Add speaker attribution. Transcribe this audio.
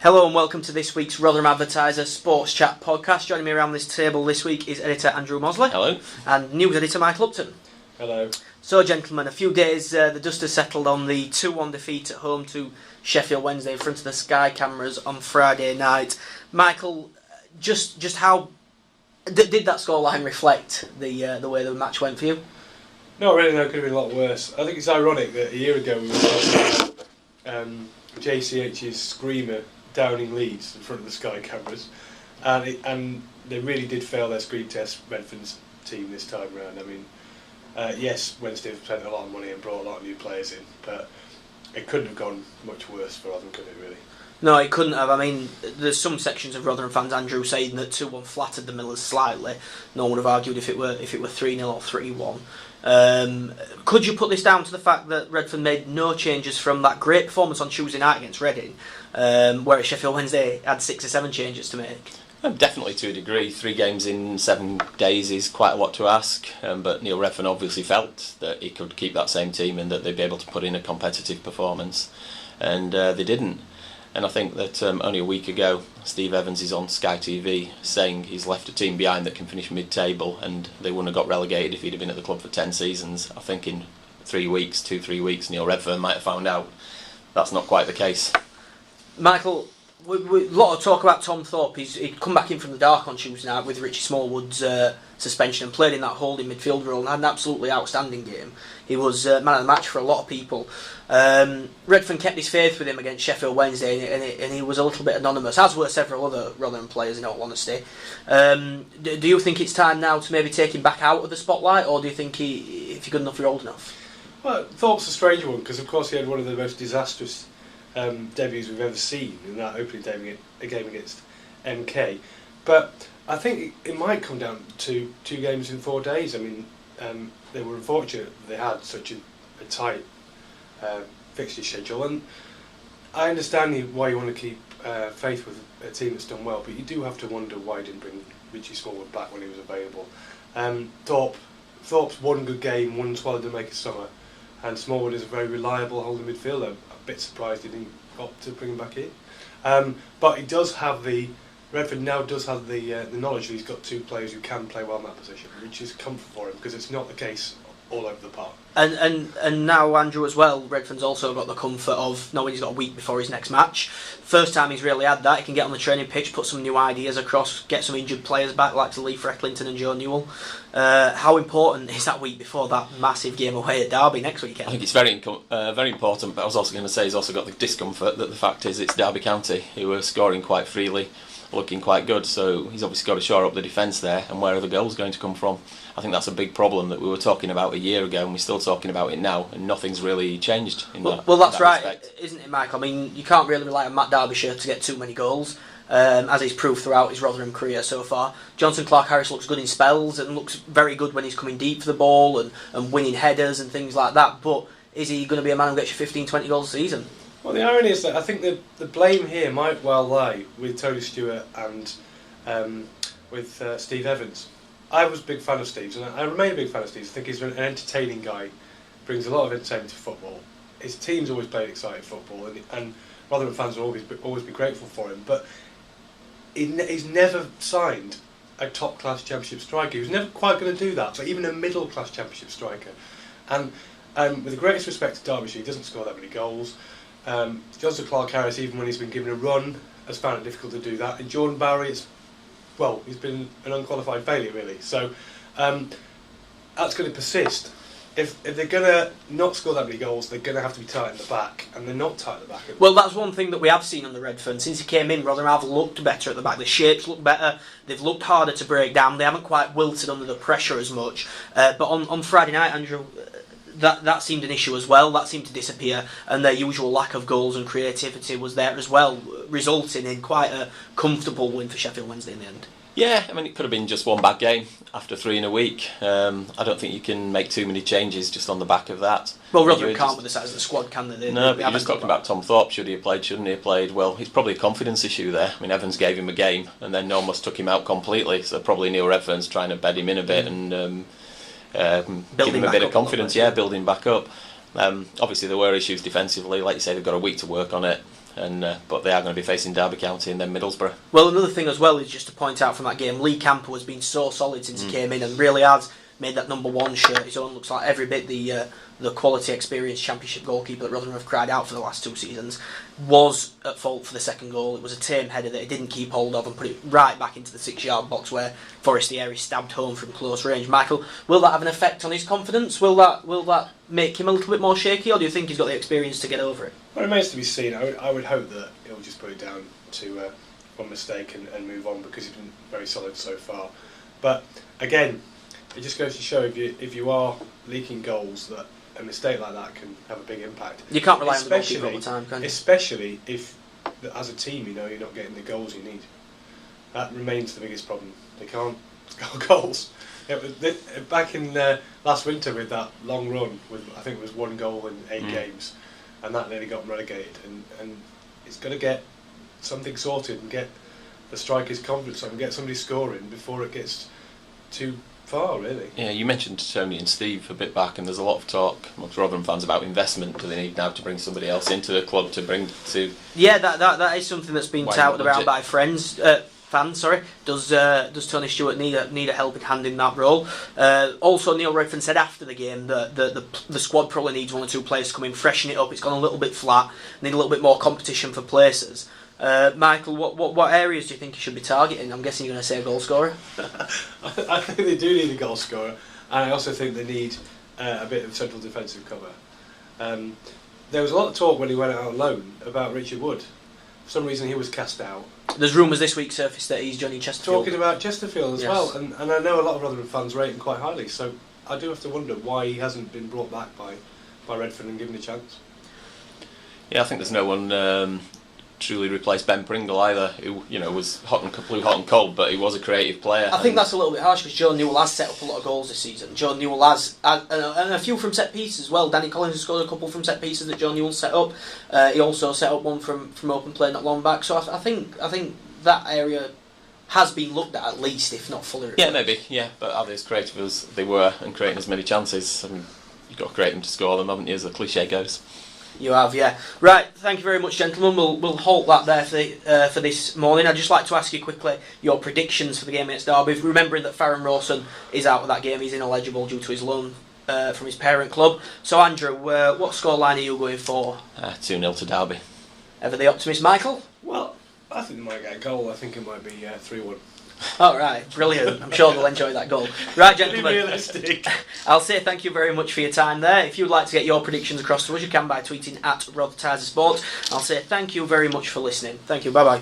Speaker 1: Hello and welcome to this week's Rotherham Advertiser SportsChat podcast. Joining me around this table this week is editor Andrew Mosley.
Speaker 2: Hello.
Speaker 1: And news editor Michael Upton.
Speaker 3: Hello.
Speaker 1: So gentlemen, a few days the dust has settled on the 2-1 defeat at home to Sheffield Wednesday in front of the Sky cameras on Friday night. Michael, just how did that scoreline reflect the way the match went for you?
Speaker 3: Not really, no, it could have been a lot worse. I think it's ironic that a year ago we were talking about JCH's screamer downing Leeds in front of the Sky cameras, and they really did fail their screen test, Redfern's team, this time round. I mean, yes, Wednesday have spent a lot of money and brought a lot of new players in, but it couldn't have gone much worse for Rotherham, could it, really?
Speaker 1: No, it couldn't have. I mean, there's some sections of Rotherham fans, Andrew, saying that 2-1 flattered the Millers slightly. No one would have argued if it were 3-0 or 3-1. Could you put this down to the fact that Redfern made no changes from that great performance on Tuesday night against Reading, whereas Sheffield Wednesday had 6 or 7 changes to make?
Speaker 2: Definitely, to a degree. 3 games in 7 days is quite a lot to ask, but Neil Redfern obviously felt that he could keep that same team and that they'd be able to put in a competitive performance, and they didn't. And I think that only a week ago, Steve Evans is on Sky TV saying he's left a team behind that can finish mid-table, and they wouldn't have got relegated if he'd have been at the club for 10 seasons. I think in 3 weeks, 2-3 weeks, Neil Redfern might have found out that's not quite the case.
Speaker 1: Michael, a lot of talk about Tom Thorpe. He'd come back in from the dark on Tuesday night with Richie Smallwood's suspension and played in that holding midfield role and had an absolutely outstanding game. He was man of the match for a lot of people. Redfern kept his faith with him against Sheffield Wednesday, and he was a little bit anonymous, as were several other Rotherham players, in all honesty. Do you think it's time now to maybe take him back out of the spotlight, or do you think if you're good enough, you're old enough?
Speaker 3: Well, Thorpe's a strange one, because of course he had one of the most disastrous debuts we've ever seen in that opening game against MK. But I think it might come down to 2 games in 4 days. I mean, they were unfortunate that they had such a tight fixture schedule, and I understand why you want to keep faith with a team that's done well, but you do have to wonder why he didn't bring Richie Smallwood back when he was available. Thorpe's one good game, one swallow to make a summer, and Smallwood is a very reliable holding midfielder. A bit surprised he didn't opt to bring him back in, but he does have Redfern now does have the knowledge that he's got 2 players who can play well in that position, which is comfort for him, because it's not the case all over the park.
Speaker 1: And now, Andrew, as well, Redfern's also got the comfort of knowing he's got a week before his next match. First time he's really had that. He can get on the training pitch, put some new ideas across, get some injured players back, like Lee Frecklington and Joe Newell. How important is that week before that massive game away at Derby next weekend?
Speaker 2: I think it's very important, but I was also going to say he's also got the discomfort that the fact is it's Derby County, who are scoring quite freely, looking quite good, so he's obviously got to shore up the defence there, and where are the goals going to come from? I think that's a big problem that we were talking about a year ago, and we're still talking about it now, and nothing's really changed in that.
Speaker 1: Well, that's
Speaker 2: that
Speaker 1: right,
Speaker 2: respect.
Speaker 1: Isn't it, Mike? I mean, you can't really rely on Matt Derbyshire to get too many goals, as he's proved throughout his Rotherham career so far. Johnson Clark-Harris looks good in spells and looks very good when he's coming deep for the ball and winning headers and things like that, but is he going to be a man who gets you 15-20 goals a season?
Speaker 3: Well, the irony is that I think the blame here might well lie with Tony Stewart and with Steve Evans. I was a big fan of Steve's, and I remain a big fan of Steve's. I think he's an entertaining guy, brings a lot of entertainment to football. His team's always played exciting football, and Rotherham fans will always be grateful for him. But he's never signed a top-class Championship striker. He was never quite going to do that, but even a middle-class Championship striker. And with the greatest respect to Derbyshire, he doesn't score that many goals. Johnson Clark-Harris, even when he's been given a run, has found it difficult to do that. And Jordan Bowery, he's been an unqualified failure, really. So that's going to persist. If they're going to not score that many goals, they're going to have to be tight in the back, and they're not tight at the back.
Speaker 1: Well, that's one thing that we have seen under Redfern. Since he came in, Rotherham have looked better at the back. The shapes look better. They've looked harder to break down. They haven't quite wilted under the pressure as much. But on Friday night, Andrew, that seemed an issue as well. That seemed to disappear, and their usual lack of goals and creativity was there as well, resulting in quite a comfortable win for Sheffield Wednesday in the end.
Speaker 2: Yeah, I mean, it could have been just one bad game after 3 in a week. I don't think you can make too many changes just on the back of that.
Speaker 1: Well, Rotherham can't with the size of the squad, can they?
Speaker 2: No, but you're just talking about Tom Thorpe. Should he have played, shouldn't he have played? Well, it's probably a confidence issue there. I mean, Evans gave him a game, and then almost took him out completely. So probably Neil Redfern's trying to bed him in a bit and give him a bit of confidence. Building back up. Obviously, there were issues defensively. Like you say, they've got a week to work on it. but they are going to be facing Derby County and then Middlesbrough.
Speaker 1: Well, another thing as well is just to point out from that game, Lee Camper has been so solid since he came in and really has made that number 1 shirt his own. Looks like every bit the quality, experienced Championship goalkeeper that Rotherham have cried out for the last 2 seasons was at fault for the second goal. It was a tame header that he didn't keep hold of and put it right back into the 6-yard box where Forestieri stabbed home from close range. Michael, will that have an effect on his confidence? Will that make him a little bit more shaky, or do you think he's got the experience to get over it?
Speaker 3: Well, it remains to be seen. I would hope that he'll just put it down to one mistake and move on, because he's been very solid so far. But again, it just goes to show if you are leaking goals, that a mistake like that can have a big impact.
Speaker 1: You can't rely on the goalkeeper all the time, can you? Especially
Speaker 3: if, as a team, you're not getting the goals you need. That remains the biggest problem. They can't score goals. Back in last winter with that long run, with I think it was 1 goal in 8 games, and that nearly got them relegated. And it's got to get something sorted and get the strikers' confidence up and get somebody scoring before it gets too far, really.
Speaker 2: Yeah, you mentioned Tony and Steve a bit back, and there's a lot of talk amongst Rotherham fans about investment. Do they need now to bring somebody else into the club to bring to? Yeah,
Speaker 1: that is something that's been touted around by fans. Does Tony Stewart need a helping hand in that role? Also, Neil Redfern said after the game that the squad probably needs 1 or 2 players to come in, freshen it up. It's gone a little bit flat. Need a little bit more competition for places. Michael, what areas do you think he should be targeting? I'm guessing you're going to say a goal scorer.
Speaker 3: I think they do need a goal scorer, and I also think they need a bit of central defensive cover. There was a lot of talk when he went out on loan about Richard Wood. For some reason, he was cast out.
Speaker 1: There's rumours this week surfaced that he's Johnny Chesterfield.
Speaker 3: Talking about Chesterfield as well, and I know a lot of Rotherham fans rate him quite highly, so I do have to wonder why he hasn't been brought back by Redfern and given a chance.
Speaker 2: Yeah, I think there's no one truly replaced Ben Pringle either, who was blew hot and cold, but he was a creative player.
Speaker 1: I think that's a little bit harsh because Joe Newell has set up a lot of goals this season. Joe Newell has, and a few from set pieces as well. Danny Collins has scored a couple from set pieces that Joe Newell set up. He also set up one from open play not long back. So I think that area has been looked at least, if not fully replaced.
Speaker 2: Yeah, maybe. Yeah, but are they as creative as they were and creating as many chances? I mean, you've got to create them to score them, haven't you? As the cliche goes.
Speaker 1: You have, yeah. Right, thank you very much, gentlemen. We'll halt that there for this morning. I'd just like to ask you quickly your predictions for the game against Derby. Remembering that Farron Rawson is out of that game, he's ineligible due to his loan from his parent club. So, Andrew, what scoreline are you going for?
Speaker 2: 2-0 to Derby.
Speaker 1: Ever the optimist, Michael?
Speaker 3: Well, I think they might get a goal. I think it might be 3-1.
Speaker 1: All right, brilliant. I'm sure they'll enjoy that goal. Right, gentlemen.
Speaker 3: Be realistic.
Speaker 1: I'll say thank you very much for your time there. If you'd like to get your predictions across to us, you can by tweeting at RodTizer Sports. I'll say thank you very much for listening. Thank you. Bye bye.